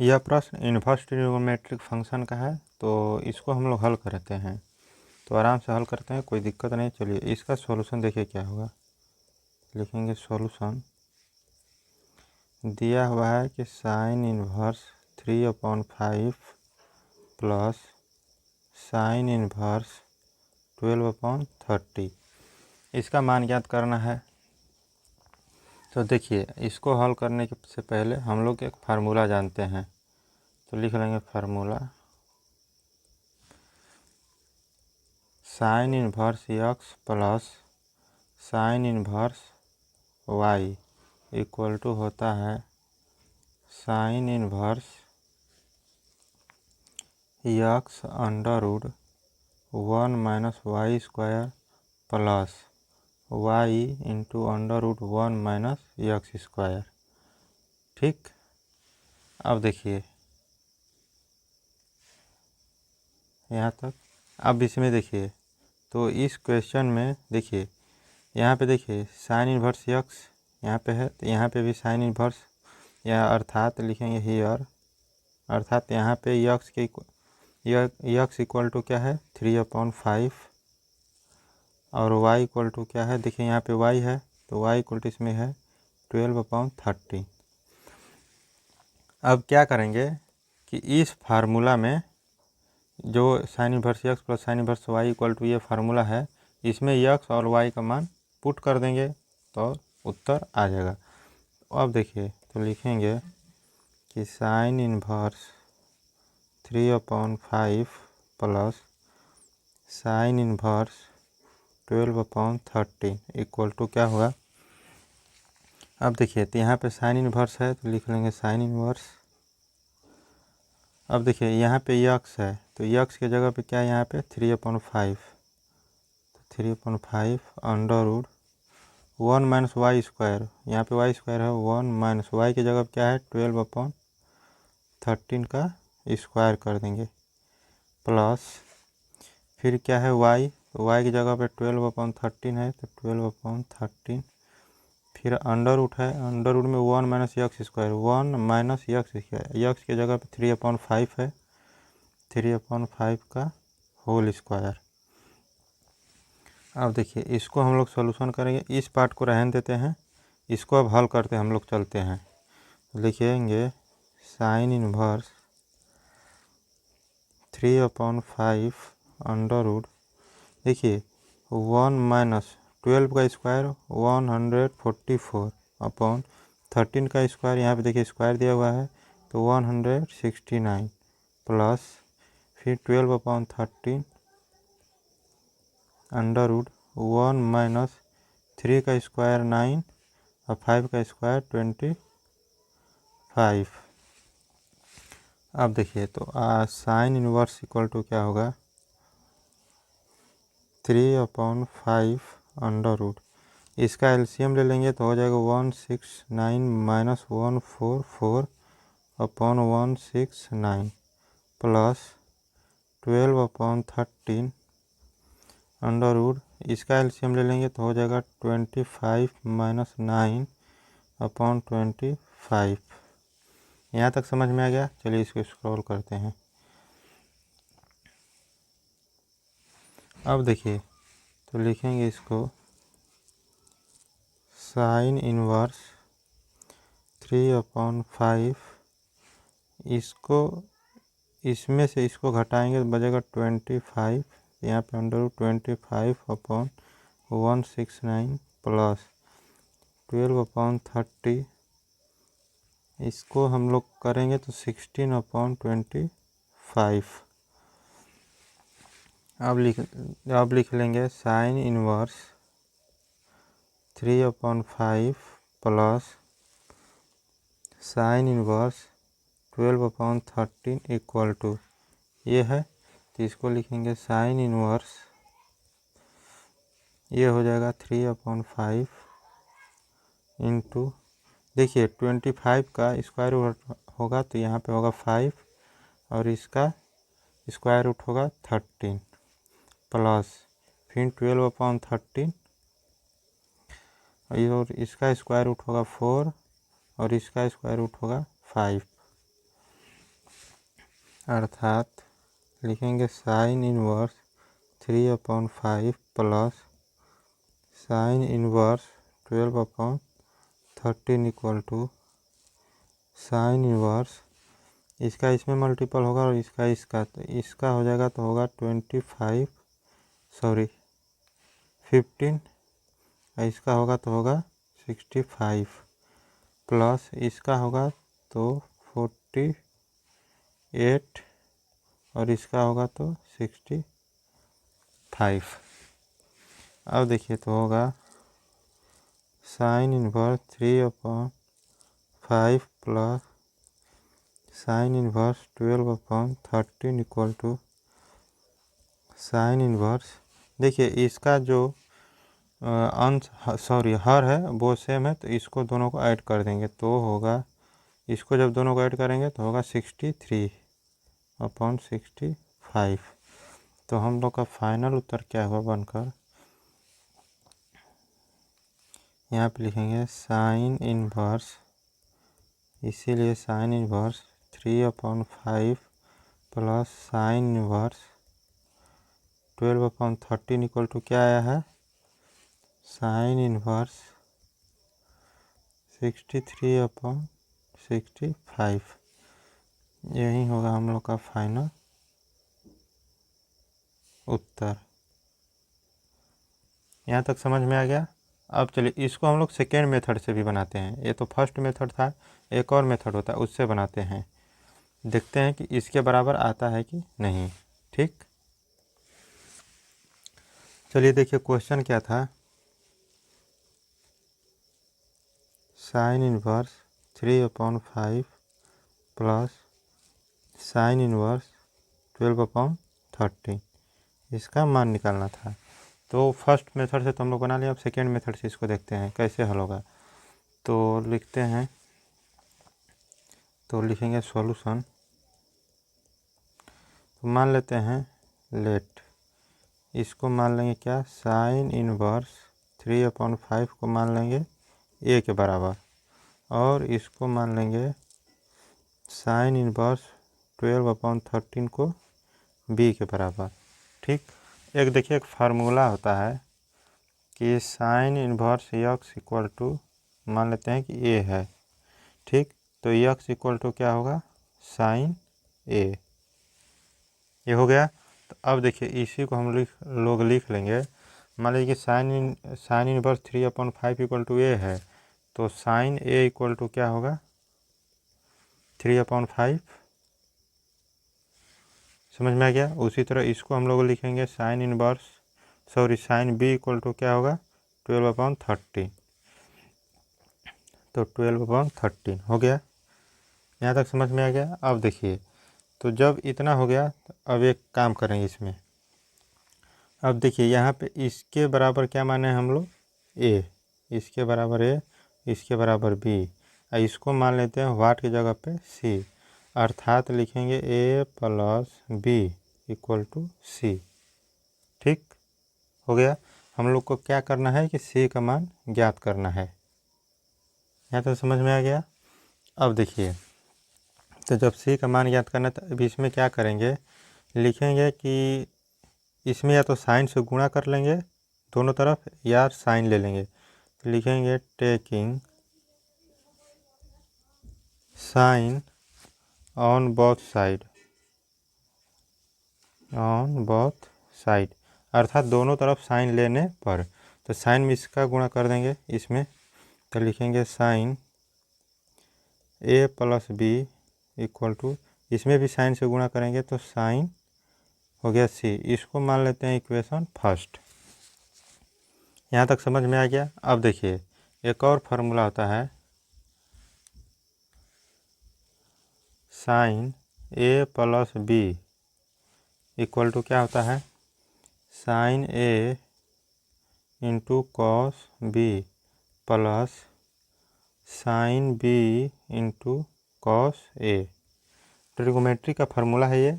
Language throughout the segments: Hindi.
यह प्रश्न इन्वर्स ट्रिग्नोमेट्रिक फंक्शन का है, तो इसको हम लोग हल करते हैं। तो आराम से हल करते हैं, कोई दिक्कत नहीं। चलिए इसका सॉल्यूशन देखिए क्या होगा। लिखेंगे सॉल्यूशन, दिया हुआ है कि sine inverse 3/5 plus sine inverse 12/30, इसका मान ज्ञात करना है। तो देखिए इसको हल करने से पहले हम लोग एक फार्मूला जानते हैं, तो लिख लेंगे formula sine inverse x plus sine inverse y equal to होता है sine inverse x under root 1 - y square plus y into under root 1 - x square. ठीक, अब देखिए यहाँ तक। अब इसमें देखिए, तो इस क्वेश्चन में देखिए यहाँ पे देखिए साइन इन्वर्स x यहाँ पे है, तो यहाँ पे भी साइन इन्वर्स, या अर्थात लिखेंगे हियर, अर्थात यहाँ पे x के x इक्वल टू क्या है 3/5 और y इक्वल टू क्या है, देखिए यहाँ पे y है, तो y इक्वल टू इसमें है 12/30। अब क्या करेंगे कि इस फार्मूला में जो sine inverse x plus sine inverse y equal to ये फार्मूला है, इसमें x और y का मान पुट कर देंगे तो उत्तर आ जाएगा। अब देखिए, तो लिखेंगे कि sine inverse 3/5 plus sine inverse 12/30 equal to क्या होगा। अब देखिए, तो यहाँ पे साइन इन्वर्स है, तो लिख लेंगे साइन इन्वर्स। अब देखिए यहाँ पे x है, तो x के जगह पे क्या है यहाँ पे 3/5, तो 3/5 अंडर रूट 1 - y स्क्वायर, यहाँ पे y स्क्वायर है 1 - y की जगह पे क्या है 12/13 का स्क्वायर कर देंगे, प्लस फिर क्या है y, तो y की जगह पे 12/13 है, तो 12/13, फिर अंडर रूट है, अंडर रूट में 1 - x square, 1 - x square, x की जगह पे 3/5 है, 3/5 का होल स्क्वायर। अब देखिए इसको हम लोग सॉल्यूशन करेंगे, इस पार्ट को रहने देते हैं, इसको अब हल करते हैं, हम लोग चलते हैं। लिखेंगे साइन इन्वर्स 3/5 अंडर रूट, देखिए 1 - 12 का स्क्वायर 144 अपॉन 13 का स्क्वायर, यहाँ पे देखिए स्क्वायर दिया हुआ है, तो 169 प्लस फिर 12/13 अंडर रूट 1 - 3 का स्क्वायर 9 और 5 का स्क्वायर 25। अब देखिए, तो साइन इन्वर्स इक्वल टू क्या होगा 3/5 अंडर रूट, इसका एलसीएम ले लेंगे तो हो जाएगा 169 - 144 अपॉन 169 प्लस 12/13 अंडर रूट, इसका एलसीएम ले लेंगे तो हो जाएगा 25 - 9 अपॉन 25। यहाँ तक समझ में आ गया। चलिए इसको स्क्रॉल करते हैं। अब देखिए, तो लिखेंगे इसको साइन इन्वर्स 3/5, इसको इसमें से इसको घटाएंगे तो बचेगा 25, यहाँ पे अंडर रूट 25 अपॉन 169 प्लस 12/30, इसको हम लोग करेंगे तो 16/25। अब लिख लेंगे sine inverse 3/5 plus sine inverse 12/13 equal to ये है, तो इसको लिखेंगे साइन इन्वर्स, ये हो जाएगा 3/5 इंटू, देखिए 25 का स्क्वायर रूट होगा तो यहाँ पे होगा 5 और इसका स्क्वायर रूट होगा 13 प्लस फिर 12/13 और इसका स्क्वायर रूट होगा 4 और इसका स्क्वायर रूट होगा 5। अर्थात लिखेंगे sine inverse 3/5 plus sine inverse 12/13 equal to sine inverse इसका इसमें मल्टीपल होगा और इसका तो इसका हो जाएगा तो होगा 15 और इसका होगा तो होगा 65 प्लस इसका होगा तो 48 और इसका होगा तो 65। अब देखिए तो होगा sine inverse 3/5 plus sine inverse 12/13 equal to sine inverse. देखिए इसका जो अंश हर है वो सेम है तो इसको दोनों को ऐड कर देंगे तो होगा इसको जब दोनों को ऐड करेंगे तो होगा 63/65। तो हम लोग का फाइनल उत्तर क्या हुआ बनकर यहाँ पे लिखेंगे साइन इनवर्स इसीलिए sine inverse 3/5 plus sine inverse 12/13 equal to क्या आया है साइन इनवर्स 63/65। यही होगा हम लोग का फाइनल उत्तर। यहाँ तक समझ में आ गया। अब चलिए इसको हम लोग सेकेंड मेथड से भी बनाते हैं। ये तो फर्स्ट मेथड था, एक और मेथड होता है उससे बनाते हैं, देखते हैं कि इसके बराबर आता है कि नहीं। ठीक, चलिए देखिए क्वेश्चन क्या था। Sign inverse 3/5 plus sine inverse 12/13 इसका मान निकालना था। तो फर्स्ट मेथड से तो हम लोग बना लिया, अब सेकेंड मेथड से इसको देखते हैं कैसे हल होगा। तो लिखते हैं, तो लिखेंगे सॉल्यूशन। तो मान लेते हैं लेट, इसको मान लेंगे क्या साइन इनवर्स 3/5 को मान लेंगे ए के बराबर और इसको मान लेंगे साइन इनवर्स 12/13 को बी के बराबर। ठीक, एक देखिए एक फार्मूला होता है कि sine inverse X equal to मान लेते हैं कि ए है। ठीक, तो यक्स इक्वल टू क्या होगा साइन ए, ये हो गया। तो अब देखिए इसी को हम लोग लिख लेंगे। मान लीजिए कि साइन इनवर्स 3/5 इक्वल टू ए है तो साइन ए इक्वल टू क्या होगा 3/5। समझ में आ गया। उसी तरह इसको हम लोग लिखेंगे साइन बी इक्वल टू क्या होगा 12/13। तो 12/13 हो गया। यहाँ तक समझ में आ गया। अब देखिए तो जब इतना हो गया तो अब एक काम करेंगे इसमें। अब देखिए यहाँ पे इसके बराबर क्या माने हम लोग ए, इसके बराबर ए, इसके बराबर बी, इसको मान लेते हैं वाट की जगह पे सी, अर्थात लिखेंगे ए प्लस बी इक्वल टू सी। ठीक हो गया। हम लोग को क्या करना है कि सी का मान ज्ञात करना है। यहाँ तो समझ में आ गया। अब देखिए तो जब सी का मान ज्ञात करना है तो अभी इसमें क्या करेंगे, लिखेंगे कि इसमें या तो साइन से गुणा कर लेंगे दोनों तरफ या साइन ले लेंगे। तो लिखेंगे taking sine on both side, अर्थात दोनों तरफ साइन लेने पर। तो साइन में इसका गुणा कर देंगे इसमें, तो लिखेंगे sine A plus B equal to, इसमें भी साइन से गुणा करेंगे तो साइन हो गया सी। इसको मान लेते हैं इक्वेशन फर्स्ट। यहाँ तक समझ में आ गया। अब देखिए एक और फार्मूला होता है sine A plus B equal to क्या होता है sine A into cos B plus sine B into cos A. Trigonometry का फार्मूला है ये।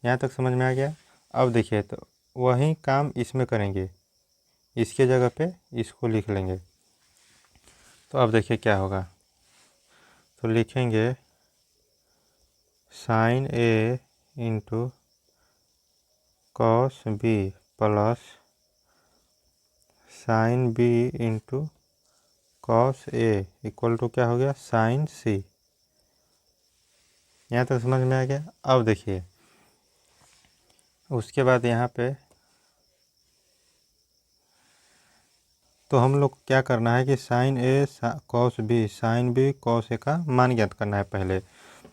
यहाँ तक समझ में आ गया। अब देखिए तो वही काम इसमें करेंगे, इसके जगह पे इसको लिख लेंगे। तो अब देखिए क्या होगा, तो लिखेंगे sine A into cos B plus sine B into cos A equal to क्या हो गया साइन सी। यहाँ तक समझ में आ गया। अब देखिए उसके बाद यहाँ पे तो हम लोग क्या करना है कि sine A cos B sine B cos A का मान ज्ञात करना है पहले।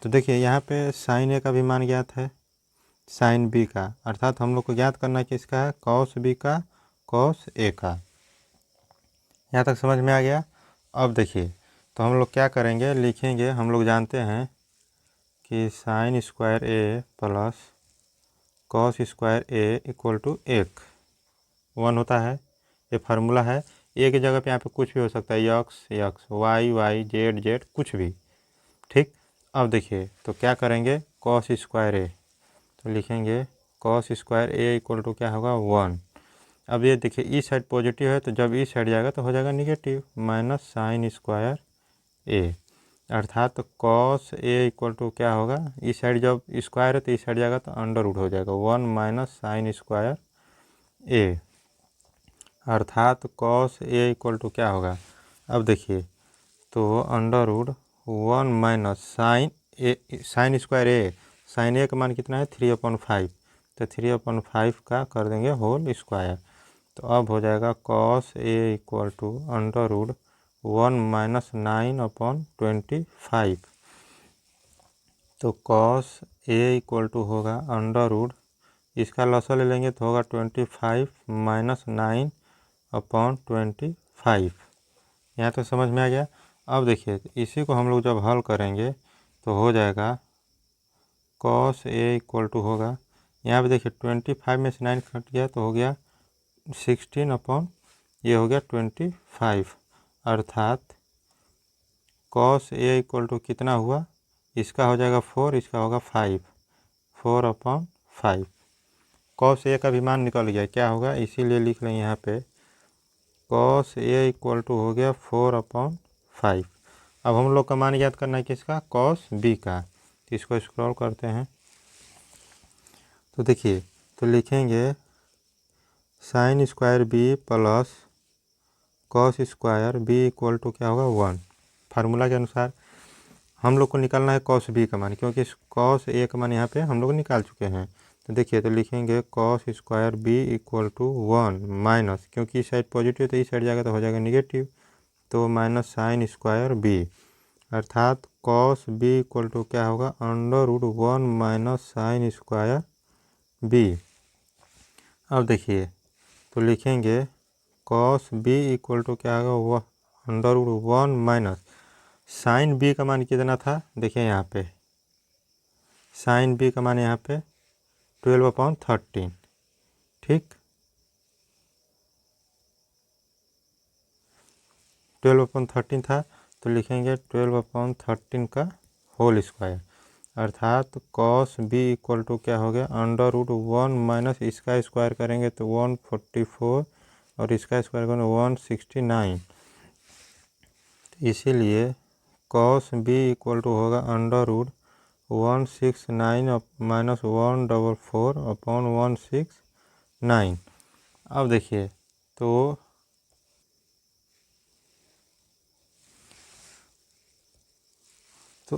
तो देखिए यहाँ पे साइन ए का भी मान ज्ञात है साइन बी का, अर्थात हम लोग को ज्ञात करना है किसका है कॉस बी का कॉस ए का। यहाँ तक समझ में आ गया। अब देखिए तो हम लोग क्या करेंगे लिखेंगे, हम लोग जानते हैं कि sine square A plus cos square A equal to 1 होता है। ये फार्मूला है। ए की जगह पे यहाँ पे कुछ भी हो सकता है X X Y Y Z Z कुछ भी। ठीक। अब देखिए तो क्या करेंगे कॉस स्क्वायर ए तो लिखेंगे cos square A equal to क्या होगा 1। अब ये देखिए इस साइड पॉजिटिव है तो जब इस साइड जाएगा तो हो जाएगा निगेटिव माइनस साइन स्क्वायर ए, अर्थात कॉस ए इक्वल टू क्या होगा इस साइड जब स्क्वायर है तो इस साइड जाएगा तो अंडर रूट हो जाएगा 1 माइनस साइन स्क्वायर ए, अर्थात कॉस ए इक्वल टू क्या होगा। अब देखिए तो under root 1 minus sine square A, sine A का मान कितना है 3/5, तो 3/5 का कर देंगे होल स्क्वायर। तो अब हो जाएगा cos A equal to under root 1 minus 9/25। तो कॉस ए इक्वल टू होगा अंडर रूट, इसका लसा ले लेंगे तो होगा 25 माइनस 9/25। यहाँ तो समझ में आ गया। अब देखिए इसी को हम लोग जब हल करेंगे तो हो जाएगा कॉस ए इक्वल टू होगा, यहाँ पे देखिए 25 में से 9 कट गया तो हो गया 16 ये हो गया 25, अर्थात कॉस ए इक्वल टू कितना हुआ, इसका हो जाएगा 4, इसका होगा 5, 4/5। कॉस ए का भी मान निकल गया क्या होगा, इसीलिए लिख लें यहाँ पे कॉस ए इक्वल टू हो गया 4/5। अब हम लोग का मान याद करना है किसका कॉस बी का, तो इसको स्क्रॉल करते हैं तो देखिए तो लिखेंगे sine square B plus cos square B equal to क्या होगा 1। फार्मूला के अनुसार हम लोग को निकालना है कॉस बी का मान, क्योंकि कॉस ए का मान यहाँ पे हम लोग निकाल चुके हैं। तो देखिए तो लिखेंगे cos square B equal to 1 minus, क्योंकि इस साइड पॉजिटिव तो इस साइड जाएगा तो हो जाएगा निगेटिव, तो माइनस साइन स्क्वायर बी, अर्थात कॉस बी इक्वल टू क्या होगा under root 1 minus sine square B. अब देखिए तो लिखेंगे कॉस बी इक्वल टू क्या होगा वह under root 1 minus sine B का मान कितना था, देखिए यहाँ पे साइन बी का मान यहाँ पे 12/13। ठीक 12/13 था तो लिखेंगे 12/13 का होल स्क्वायर, अर्थात कॉस बी इक्वल टू क्या हो गया अंडर रूट 1 माइनस इसका स्क्वायर करेंगे तो 144 और इसका स्क्वायर करेंगे 169, इसीलिए कॉस बी इक्वल टू होगा अंडर रूट 169 माइनस 144/169। अब देखिए तो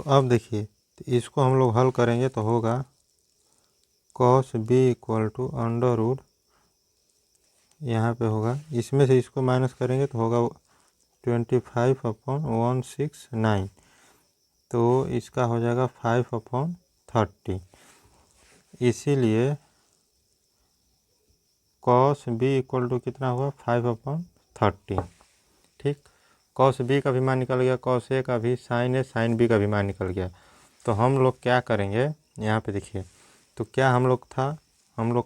अब देखिए तो इसको हम लोग हल करेंगे तो होगा cos B equal to under root, यहाँ पे होगा इसमें से इसको माइनस करेंगे तो होगा 25/169, तो इसका हो जाएगा 5/30, इसीलिए कॉस बी इक्वल टू कितना हुआ 5/30। ठीक कॉस बी का भी मान निकल गया, कॉस ए का भी, साइन ए साइन बी का भी मान निकल गया। तो हम लोग क्या करेंगे यहाँ पे देखिए तो क्या हम लोग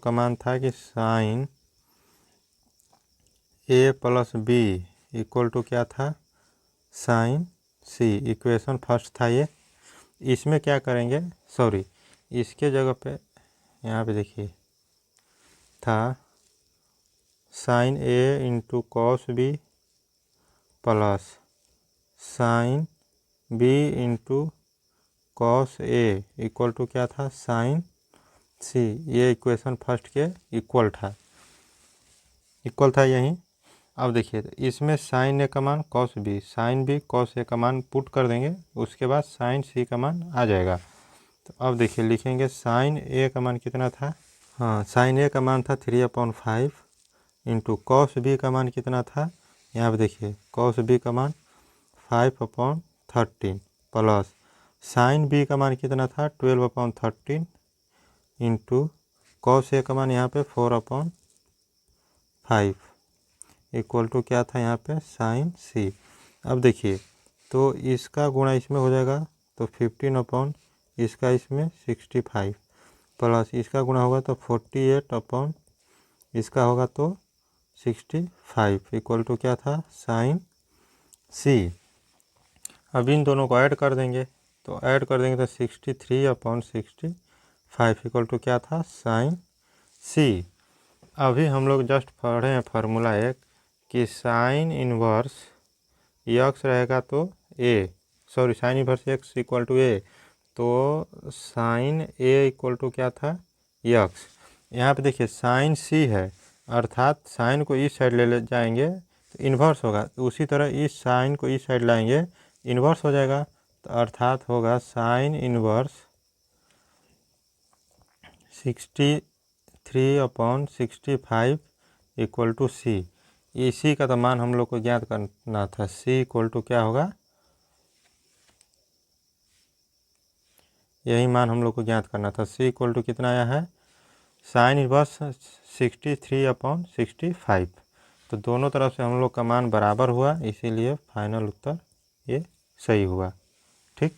का मान था कि sine A plus B equal to क्या था साइन सी, इक्वेशन फर्स्ट था ये। इसमें क्या करेंगे सॉरी इसके जगह पे यहाँ पे देखिए था sine A into cos B plus sine B into cos A equal to क्या था, साइन सी। ये इक्वेशन फर्स्ट के इक्वल था यहीं। अब देखिए इसमें साइन ए का मान cos B, sine B cos A का मान पुट कर देंगे, उसके बाद साइन सी का मान आ जाएगा। तो अब देखिए लिखेंगे साइन ए का मान कितना था, हाँ साइन ए का मान था 3/5 इंटू कॉस बी का मान कितना था, यहाँ पे देखिए कॉस बी का मान 5/13 प्लस साइन बी का मान कितना था 12/13 इंटू कॉस ए का मान यहाँ पे 4/5 इक्वल टू क्या था यहाँ पे साइन सी। अब देखिए तो इसका गुणा इसमें हो जाएगा तो 15 इसका इसमें 65 प्लस इसका गुणा होगा तो 48 इसका होगा तो 65 इक्वल टू क्या था साइन सी। अब इन दोनों को ऐड कर देंगे, तो ऐड कर देंगे तो 63/65 इक्वल टू क्या था साइन सी। अभी हम लोग जस्ट पढ़े हैं फार्मूला एक कि साइन इनवर्स यक्स रहेगा तो sine inverse x equal to A, तो साइन ए इक्वल टू क्या था यक्स। यहाँ पे देखिए साइन सी है, अर्थात साइन को इस साइड ले जाएंगे तो इन्वर्स होगा, तो उसी तरह इस साइन को इस साइड लाएंगे इन्वर्स हो जाएगा, तो अर्थात होगा साइन इनवर्स 63/65 इक्वल टू सी। इसी का तो मान हम लोग को ज्ञात करना था, सी इक्वल टू क्या होगा, यही मान हम लोग को ज्ञात करना था। सी इक्वल टू कितना आया है, साइन इनवर्स 63/65। तो दोनों तरफ से हम लोग का मान बराबर हुआ, इसीलिए फाइनल उत्तर ये सही हुआ। ठीक।